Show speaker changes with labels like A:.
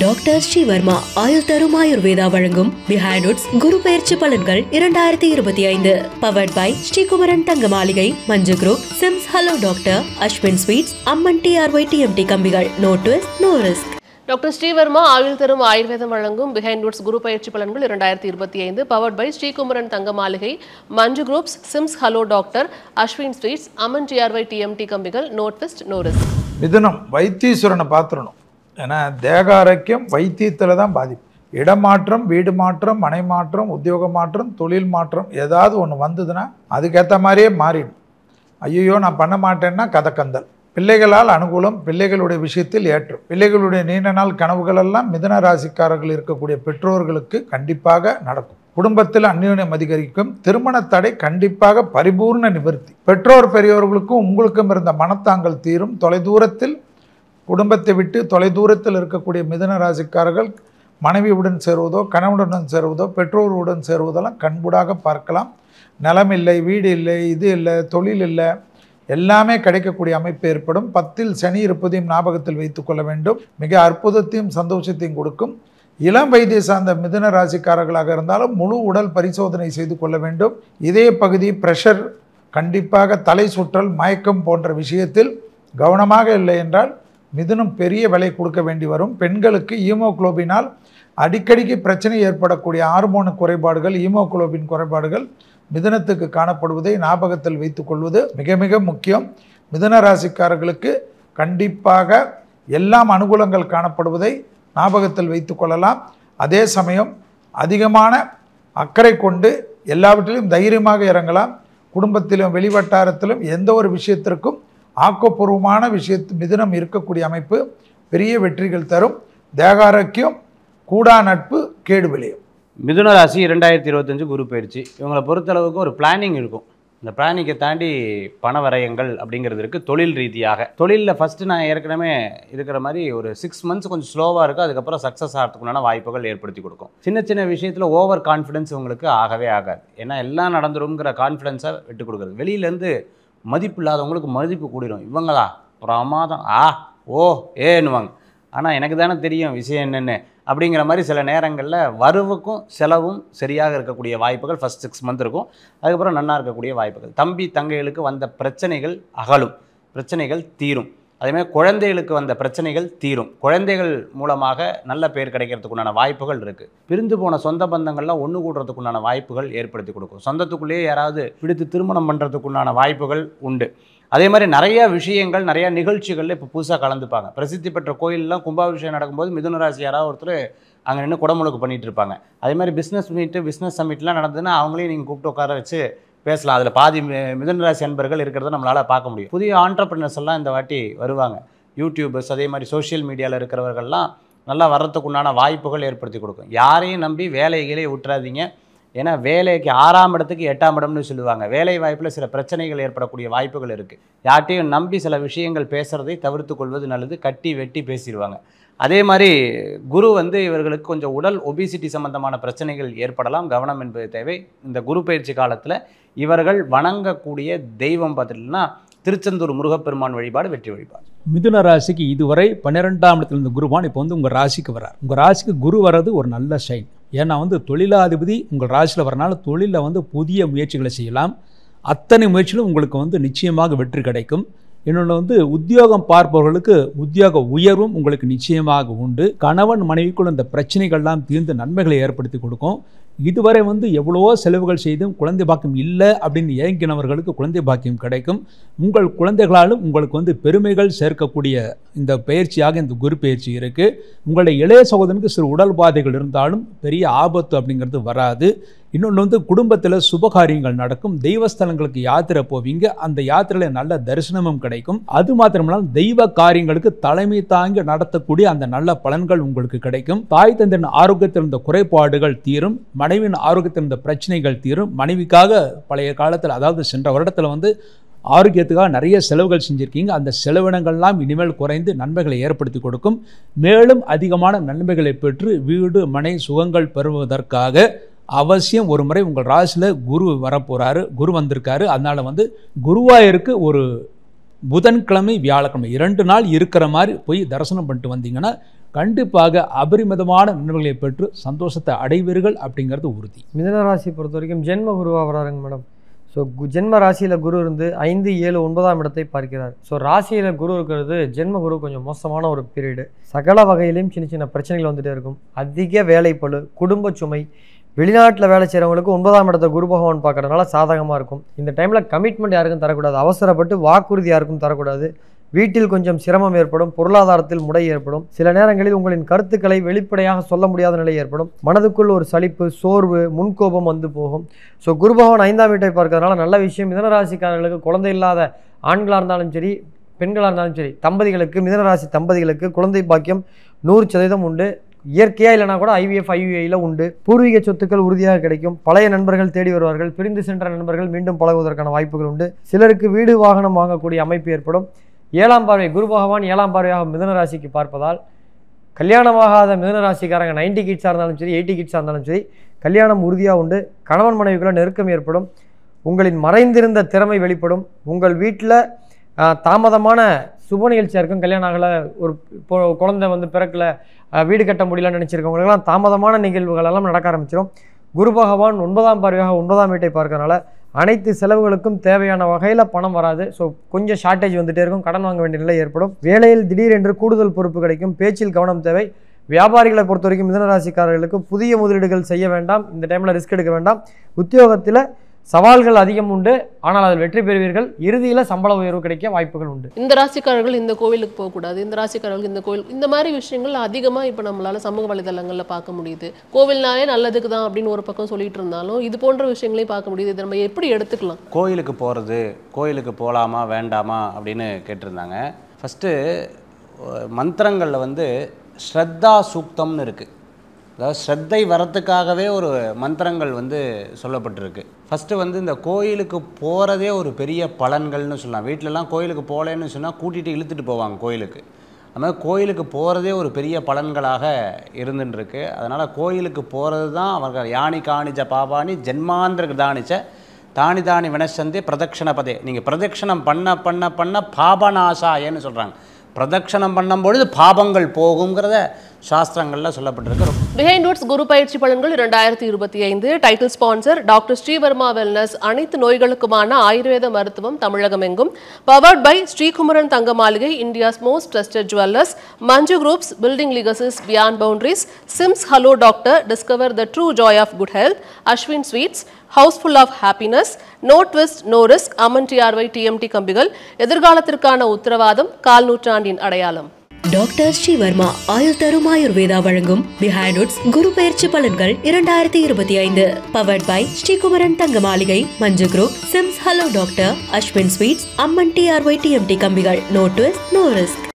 A: Doctor Srivarma ஆயுள் தரும் ஆயுர்வேதா வழங்கும் பிஹைண்ட் வுட்ஸ் குரு பெயர்ச்சி பலன்கள் 2025 powered by Srikumaran Thanga Maligai, Manju group, SIMS hello doctor, Aswin sweets, Amman TRY TMT கம்பிகள். No twist, no risk.
B: Doctor Srivarma ஆயுள் தரும் ஆயுர்வேதம் வழங்கும் பிஹைண்ட் வுட்ஸ் குரு பயிற்சி பலன்கள் 2025 powered by Srikumaran Thanga Maligai, Manju groups, SIMS hello doctor, Aswin sweets, Amman TRY TMT கம்பிகள். No twist, no risk.
C: மிதுனம் வைத்தீஸ்வரனை பார்த்துடணும். ஏன்னா தேக ஆரோக்கியம் வைத்தியத்தில் தான் பாதிப்பு. இடமாற்றம், வீடு மாற்றம், மனை மாற்றம், உத்தியோக மாற்றம், தொழில் மாற்றம் ஏதாவது ஒன்று வந்ததுன்னா அதுக்கேற்ற மாதிரியே மாறிடும். ஐயோ நான் பண்ண மாட்டேன்னா கதக்கந்தல். பிள்ளைகளால் அனுகூலம், பிள்ளைகளுடைய விஷயத்தில் ஏற்றம். பிள்ளைகளுடைய நீண்ட நாள் கனவுகள் எல்லாம் மிதுன ராசிக்காரர்கள் இருக்கக்கூடிய பெற்றோர்களுக்கு கண்டிப்பாக நடக்கும். குடும்பத்தில் அந்யோன்யம் அதிகரிக்கும். திருமண தடை கண்டிப்பாக பரிபூர்ண நிவர்த்தி. பெற்றோர் பெரியோர்களுக்கும் உங்களுக்கும் இருந்த மனத்தாங்கல் தீரும். தொலைதூரத்தில் குடும்பத்தை விட்டு தொலைதூரத்தில் இருக்கக்கூடிய மிதுன ராசிக்காரர்கள் மனைவியுடன் சேருவதோ, கணவனுடன் சேருவதோ, பெற்றோருடன் சேருவதெல்லாம் கண்கூடாக பார்க்கலாம். நிலம் இல்லை, வீடு இல்லை, இது இல்லை, தொழில் இல்லை, எல்லாமே கிடைக்கக்கூடிய அமைப்பு ஏற்படும். 10ல் சனி இருப்பதையும் ஞாபகத்தில் வைத்துக் கொள்ள வேண்டும். மிக அற்புதத்தையும் சந்தோஷத்தையும் கொடுக்கும். இளம் வயதை சார்ந்த மிதுன ராசிக்காரர்களாக இருந்தாலும் முழு உடல் பரிசோதனை செய்து கொள்ள வேண்டும். இதே பகுதி பிரஷர், கண்டிப்பாக தலை சுற்றல், மயக்கம் போன்ற விஷயத்தில் கவனமாக இல்லை என்றால் மிதுனம் பெரிய விலை கொடுக்க வேண்டி வரும். பெண்களுக்கு ஹீமோகுளோபினால் அடிக்கடிக்கு பிரச்சனை ஏற்படக்கூடிய ஹார்மோன் குறைபாடுகள், ஹீமோகுளோபின் குறைபாடுகள் மிதுனத்துக்கு காணப்படுவதை ஞாபகத்தில் வைத்துக் கொள்வது மிக மிக முக்கியம். மிதுன ராசிக்காரர்களுக்கு கண்டிப்பாக எல்லாம் அனுகூலங்கள் காணப்படுவதை ஞாபகத்தில் வைத்து கொள்ளலாம். அதே சமயம் அதிகமான அக்கறை கொண்டு எல்லாவற்றிலும் தைரியமாக இறங்கலாம். குடும்பத்திலும் வெளிவட்டாரத்திலும் எந்த ஒரு விஷயத்திற்கும் ஆக்கப்பூர்வமான மிதுனம் இருக்கக்கூடிய அமைப்பு பெரிய வெற்றிகள் தரும். தேகாரோக்கியம், கூடா நட்பு, கேடு விளையும்.
D: மிதுன ராசி 2025 குரு பயிற்சி. இவங்களை பொறுத்தளவுக்கு ஒரு பிளானிங் இருக்கும். இந்த பிளானிங்கை தாண்டி பண வரையங்கள் அப்படிங்கிறது இருக்குது. தொழில் ரீதியாக தொழிலில் ஃபஸ்ட்டு நான் ஏற்கனவே இருக்கிற மாதிரி ஒரு 6 months கொஞ்சம் ஸ்லோவாக இருக்கும். அதுக்கப்புறம் சக்ஸஸ் ஆகிறதுக்குண்டான வாய்ப்புகள் ஏற்படுத்தி கொடுக்கும். சின்ன சின்ன விஷயத்தில் ஓவர் கான்ஃபிடென்ஸ் உங்களுக்கு ஆகவே ஆகாது. ஏன்னா எல்லாம் நடந்துருங்கிற கான்ஃபிடென்ஸை விட்டு கொடுக்குறது. வெளியிலேருந்து மதிப்பு இல்லாதவங்களுக்கு மதிப்பு கூடிடும். இவங்களா பிரமாதம், ஓ ஏன்னுவாங்க. ஆனால் எனக்கு தானே தெரியும் விஷயம் என்னென்னு அப்படிங்கிற மாதிரி சில நேரங்களில் வரவுக்கும் செலவும் சரியாக இருக்கக்கூடிய வாய்ப்புகள் ஃபஸ்ட் 6 months இருக்கும். அதுக்கப்புறம் நன்னா இருக்கக்கூடிய வாய்ப்புகள். தம்பி தங்கைகளுக்கு வந்த பிரச்சனைகள் அகலும், பிரச்சனைகள் தீரும். அதேமாதிரி குழந்தைகளுக்கு வந்த பிரச்சனைகள் தீரும். குழந்தைகள் மூலமாக நல்ல பேர் கிடைக்கிறதுக்குண்டான வாய்ப்புகள் இருக்குது. பிரிந்து போன சொந்த பந்தங்கள்லாம் ஒன்று கூடுறதுக்குண்டான வாய்ப்புகள் ஏற்படுத்தி கொடுக்கும். சொந்தத்துக்குள்ளேயே யாராவது பிடித்து திருமணம் பண்ணுறதுக்குண்டான வாய்ப்புகள் உண்டு. அதே மாதிரி நிறைய விஷயங்கள், நிறையா நிகழ்ச்சிகளில் இப்போ புதுசாக கலந்துப்பாங்க. பிரசித்தி பெற்ற கோயிலெலாம் கும்பாபிஷேகம் நடக்கும்போது மிதுன ராசி யாராவது ஒருத்தர் அங்கே நின்று குடமுழுக்கு பண்ணிகிட்டு இருப்பாங்க. அதே மாதிரி பிஸ்னஸ் மீட்டு, பிஸ்னஸ் சமிட்லாம் நடந்ததுன்னா அவங்களையும் நீங்கள் கூப்பிட்டு உட்கார வச்சு பேசலாம். அதில் பாதி மிதுன ராசி அன்பர்கள் இருக்கிறத நம்மளால் பார்க்க முடியும். புதிய ஆண்டர்பிரினர்ஸ் எல்லாம் இந்த வாட்டி வருவாங்க. யூடியூபர்ஸ், அதே மாதிரி சோஷியல் மீடியாவில் இருக்கிறவர்கள்லாம் நல்லா வர்றதுக்குண்டான வாய்ப்புகள் ஏற்படுத்தி கொடுக்கும். யாரையும் நம்பி வேலைகளே விட்டுறாதீங்க. ஏன்னா வேலைக்கு 6ஆம் இடத்துக்கு 8ஆம் இடம்னு சொல்லுவாங்க. வேலை வாய்ப்பில் சில பிரச்சனைகள் ஏற்படக்கூடிய வாய்ப்புகள் இருக்குது. யார்ட்டையும் நம்பி சில விஷயங்கள் பேசுகிறதை தவிர்த்து கொள்வது நல்லது. கட்டி வெட்டி பேசிடுவாங்க. அதே மாதிரி குரு இவர்களுக்கு கொஞ்சம் உடல் ஒபிசிட்டி சம்பந்தமான பிரச்சனைகள் ஏற்படலாம். கவனம் என்பது தேவை. இந்த குரு பயிற்சி காலத்தில் இவர்கள் வணங்கக்கூடிய தெய்வம் பார்த்துட்டுனா திருச்செந்தூர் முருகப்பெருமான் வழிபாடு வெற்றி வழிபாடு.
E: மிதுன ராசிக்கு இதுவரை 12ஆம் இடத்துல இருந்த குருவான் இப்போ உங்கள் ராசிக்கு வர்றார். உங்கள் ராசிக்கு குரு வர்றது ஒரு நல்ல சைன். ஏன்னா தொழிலாதிபதி உங்கள் ராசியில் வரனால தொழிலில் புதிய முயற்சிகளை செய்யலாம். அத்தனை முயற்சிகளும் உங்களுக்கு நிச்சயமாக வெற்றி கிடைக்கும். இன்னொன்று உத்தியோகம் பார்ப்பவர்களுக்கு உத்தியோக உயர்வும் உங்களுக்கு நிச்சயமாக உண்டு. கணவன் மனைவிக்குள் இந்த பிரச்சனைகள்லாம் தீர்ந்து நன்மைகளை ஏற்படுத்தி கொடுக்கும். இதுவரை எவ்வளவோ செலவுகள் செய்தும் குழந்தை பாக்கியம் இல்லை அப்படின்னு ஏங்கினவர்களுக்கு குழந்தை பாக்கியம் கிடைக்கும். உங்கள் குழந்தைகளாலும் உங்களுக்கு பெருமைகள் சேர்க்கக்கூடிய இந்த பயிற்சியாக இந்த குரு பயிற்சி இருக்குது. உங்களுடைய இளைய சகோதரனுக்கு சில உடல் பாதைகள் இருந்தாலும் பெரிய ஆபத்து அப்படிங்கிறது வராது. இன்னொன்று குடும்பத்தில் சுபகாரியங்கள் நடக்கும். தெய்வஸ்தலங்களுக்கு யாத்திரை போவீங்க. அந்த யாத்திரையில் நல்ல தரிசனமும் கிடைக்கும். அது மாத்திரமல்ல தெய்வ காரியங்களுக்கு தலைமை தாங்கி நடத்தக்கூடிய அந்த நல்ல பலன்கள் உங்களுக்கு கிடைக்கும். தாய் தந்தையின் ஆரோக்கியத்தில் இருந்த குறைபாடுகள் தீரும். மனைவியின் ஆரோக்கியத்தில் இருந்த பிரச்சனைகள் தீரும். மனைவிக்காக பழைய காலத்தில், அதாவது சென்ற வருடத்தில் ஆரோக்கியத்துக்காக நிறைய செலவுகள் செஞ்சுருக்கீங்க. அந்த செலவினங்கள்லாம் இனிமேல் குறைந்து நன்மைகளை ஏற்படுத்தி கொடுக்கும். மேலும் அதிகமான நன்மைகளை பெற்று வீடு மனை சுகங்கள் பெறுவதற்காக அவசியம் ஒரு முறை உங்கள் ராசியில் குரு வரப்போகிறாரு. குரு வந்திருக்காரு. அதனால் குருவாயிருக்கு ஒரு புதன்கிழமை வியாழக்கிழமை 2 நாள் இருக்கிற மாதிரி போய் தரிசனம் பண்ணிட்டு வந்தீங்கன்னா கண்டிப்பாக அபரிமிதமான நன்மைகளை பெற்று சந்தோஷத்தை அடைவீர்கள் அப்படிங்கிறது உறுதி.
F: மிதுன ராசி பொறுத்த வரைக்கும் ஜென்ம குருவாக வராருங்க மேடம். ஸோ ஜென்ம ராசியில் குரு இருந்து 5, 7, 9ஆம் இடத்தை பார்க்கிறார். ஸோ ராசியில் குரு இருக்கிறது ஜென்ம குரு கொஞ்சம் மோசமான ஒரு பீரியடு. சகல வகையிலையும் சின்ன சின்ன பிரச்சனைகள் வந்துகிட்டே இருக்கும். அதிக வேலைப்பளு, குடும்ப சுமை, வெளிநாட்டில் வேலை செய்கிறவங்களுக்கு 9ஆம் இடத்தை குரு பகவான் பார்க்கறதுனால சாதகமாக இருக்கும். இந்த டைமில் கமிட்மெண்ட் யாருக்கும் தரக்கூடாது, அவசரப்பட்டு வாக்குறுதி யாருக்கும் தரக்கூடாது. வீட்டில் கொஞ்சம் சிரமம் ஏற்படும், பொருளாதாரத்தில் முடை ஏற்படும். சில நேரங்களில் உங்களின் கருத்துக்களை வெளிப்படையாக சொல்ல முடியாத நிலை ஏற்படும். மனதுக்குள் ஒரு சலிப்பு, சோர்வு, முன்கோபம் வந்து போகும். ஸோ குரு பகவான் 5ஆம் வீட்டை பார்க்கறதுனால நல்ல விஷயம். மிதனராசிக்காரர்களுக்கு குழந்தை இல்லாத ஆண்களாக இருந்தாலும் சரி, பெண்களாக இருந்தாலும் சரி, தம்பதிகளுக்கு, மிதனராசி தம்பதிகளுக்கு குழந்தை பாக்கியம் 100% உண்டு. இயற்கையாக இல்லைனா கூட IVF, IUIயில் உண்டு. பூர்வீக சொத்துக்கள் உறுதியாக கிடைக்கும். பழைய நண்பர்கள் தேடி வருவார்கள். பிரிந்து சென்ற நண்பர்கள் மீண்டும் பழகுவதற்கான வாய்ப்புகள் உண்டு. சிலருக்கு வீடு வாகனம் வாங்கக்கூடிய அமைப்பு ஏற்படும். 7ஆம் பார்வை, குரு பகவான் 7ஆம் பார்வையாக மிதுன ராசிக்கு பார்ப்பதால் கல்யாணமாகாத மிதுன ராசிக்காரங்க 90 கிட்ஸாக இருந்தாலும் சரி, 80 கிட்ஸாக இருந்தாலும் சரி, கல்யாணம் உறுதியாக உண்டு. கணவன் மனைவிக்குள்ள நெருக்கம் ஏற்படும். உங்களின் மறைந்திருந்த திறமை வெளிப்படும். உங்கள் வீட்டில் தாமதமான சுப நிகழ்ச்சியாக இருக்கும். கல்யாணம் ஆகலை, ஒரு குழந்தை வந்து பிறக்கலை, வீடு கட்ட முடியலன்னு நினச்சிருக்கவங்களுக்கெல்லாம் தாமதமான நிகழ்வுகள் எல்லாம் நடக்க ஆரம்பிச்சிடும். குரு பகவான் 9ஆம் பார்வையாக 9ஆம் வீட்டை பார்க்கறனால அனைத்து செலவுகளுக்கும் தேவையான வகையில் பணம் வராது. ஸோ கொஞ்சம் ஷார்ட்டேஜ் வந்துகிட்டே இருக்கும். கடன் வாங்க வேண்டிய நிலை ஏற்படும். வேலையில் திடீரென்று கூடுதல் பொறுப்பு கிடைக்கும். பேச்சில் கவனம் தேவை. வியாபாரிகளை பொறுத்த வரைக்கும் மிதுன ராசிக்காரர்களுக்கு புதிய முதலீடுகள் செய்ய வேண்டாம். இந்த டைமில் ரிஸ்க் எடுக்க வேண்டாம். உத்தியோகத்தில் சவால்கள் அதிகம் உண்டு, ஆனால் அதில் வெற்றி பெறுவீர்கள். இறுதியில் சம்பள உயர்வு கிடைக்க வாய்ப்புகள் உண்டு.
B: இந்த ராசிக்காரர்கள் இந்த கோவிலுக்கு போகக்கூடாது, இந்த ராசிக்காரர்கள் இந்த கோவில், இந்த மாதிரி விஷயங்கள் அதிகமாக இப்போ நம்மளால சமூக வலைதளங்களில் பார்க்க முடியுது. கோவில்னாலே நல்லதுக்கு தான் அப்படின்னு ஒரு பக்கம் சொல்லிட்டு இருந்தாலும் இது போன்ற விஷயங்களையும் பார்க்க முடியுது. இதை நம்ம எப்படி எடுத்துக்கலாம்?
D: கோயிலுக்கு போகிறது, கோயிலுக்கு போகலாமா வேண்டாமா அப்படின்னு கேட்டிருந்தாங்க. ஃபஸ்ட்டு மந்திரங்களில் வந்து ஸ்ரத்தா சூக்தம்னு இருக்குது. அதாவது ஸ்ரத்தை வரத்துக்காகவே ஒரு மந்திரங்கள் வந்து சொல்லப்பட்டிருக்கு. ஃபஸ்ட்டு வந்து இந்த கோயிலுக்கு போகிறதே ஒரு பெரிய பலன்கள்னு சொல்லலாம். வீட்டிலலாம் கோயிலுக்கு போகலன்னு சொன்னால் கூட்டிகிட்டு இழுத்துட்டு போவாங்க கோயிலுக்கு. அது மாதிரி கோயிலுக்கு போகிறதே ஒரு பெரிய பலன்களாக இருந்துருக்கு. அதனால் கோயிலுக்கு போகிறது தான் அவர்கள் யானி காணிச்ச பாபானி ஜென்மாந்திர தானிச்ச தானி தானி வினசந்தே பிரதட்சணபதே. நீங்கள் பிரதட்சணம் பண்ண பண்ண பண்ண பாபநாசாயன்னு சொல்கிறாங்க. பிரதட்சணம் பண்ணும்பொழுது பாபங்கள் போகுங்கிறத சாஸ்திரங்களில் சொல்லப்பட்டிருக்கு.
B: பிஹைண்ட் ரூட்ஸ் குரு பயிற்சி பலன்கள் 2025 title sponsor doctor Sreevarma wellness. அனைத்து நோய்களுக்குமான ஆயுர்வேத மருத்துவம் தமிழகம் எங்கும். Powered by Srikumaran Thanga Maligai, India's most trusted jewellers. Manju groups, building legacies beyond boundaries. SIMS hello doctor, discover the true joy of good health. Ashwin sweets, houseful of happiness. No twist no risk, Aman TRY TMT கம்பிகள். எதிர்காலத்திற்கான உத்தரவாதம், கால் நூற்றாண்டின் அடையாளம்.
A: Doctor Srivarma ஆயுள் தரும் ஆயுர்வேதா வழங்கும் behind roots குரு பயிற்சி பலன்கள் 2025. Powered by Srikumaran Thanga Maligai, Manju group, SIMS hello doctor, Aswin sweets, Amman TRY TMT கம்பிகள். No twist no risk.